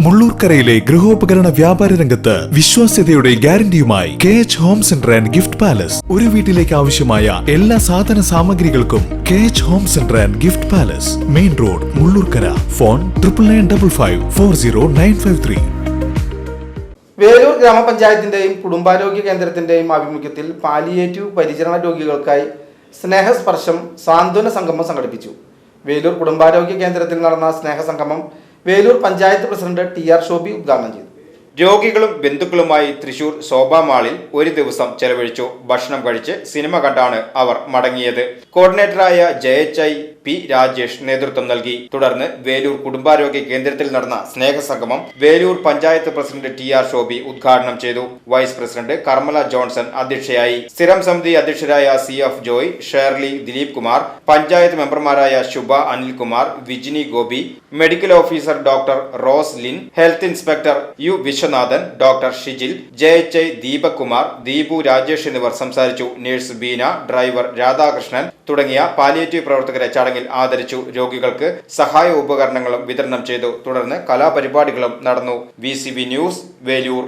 മുള്ളൂർക്കരയിലെ ഗൃഹോപകരണ വ്യാപാര രംഗത്ത് വിശ്വാസ്യതയുടെ ഗ്യാരണ്ടിയുമായി KH home centre and gift palace. ഒരു വീട്ടിലേക്ക് ആവശ്യമായ എല്ലാ സാധന സാമഗ്രികൾക്കും KH home centre and gift palace, main road, Mullurkara. Phone 9955400953. Veloor ഗ്രാമപഞ്ചായത്തിന്റെയും കുടുംബാരോഗ്യ കേന്ദ്രത്തിന്റെയും ആഭിമുഖ്യത്തിൽ പാലിയേറ്റീവ് പരിചരണ രോഗികൾക്കായി സ്നേഹസ്പർശം സാന്ത്വന സംഗമം സംഘടിപ്പിച്ചു. വേലൂർ കുടുംബാരോഗ്യ കേന്ദ്രത്തിൽ നടന്ന സ്നേഹസംഗമം വേലൂർ പഞ്ചായത്ത് പ്രസിഡന്റ് TR ഷോബി ഉദ്ഘാടനം ചെയ്തു. രോഗികളും ബന്ധുക്കളുമായി തൃശൂർ ശോഭാ മാളിൽ ഒരു ദിവസം ചെലവഴിച്ചു. ഭക്ഷണം കഴിച്ച് സിനിമ കണ്ടാണ് അവർ മടങ്ങിയത്. കോർഡിനേറ്ററായ JHI P രാജേഷ് നേതൃത്വം നൽകി. തുടർന്ന് വേലൂർ കുടുംബാരോഗ്യ കേന്ദ്രത്തിൽ നടന്ന സ്നേഹസംഗമം വേലൂർ പഞ്ചായത്ത് പ്രസിഡന്റ് TR ഷോബി ഉദ്ഘാടനം ചെയ്തു. വൈസ് പ്രസിഡന്റ് കർമ്മല ജോൺസൺ അധ്യക്ഷയായി. സ്ഥിരം സമിതി അധ്യക്ഷരായ CF ജോയ്, ഷേർലി, ദിലീപ് കുമാർ, പഞ്ചായത്ത് മെമ്പർമാരായ Shubha Anilkumar, Vijini Gopi, medical officer doctor Rose Lin, health inspector U Viswanathan, doctor Shijil, JHI Deepak Kumar, Deepu Rajesh എന്നിവർ സംസാരിച്ചു. നഴ്സ് ബീന, ഡ്രൈവർ രാധാകൃഷ്ണൻ തുടങ്ങിയ പാലിയേറ്റീവ് പ്രവർത്തകരെ ചടങ്ങിൽ ആദരിച്ചു. രോഗികൾക്ക് സഹായ ഉപകരണങ്ങളും വിതരണം ചെയ്തു. തുടർന്ന് കലാപരിപാടികളും നടന്നു. VCB news, Velur.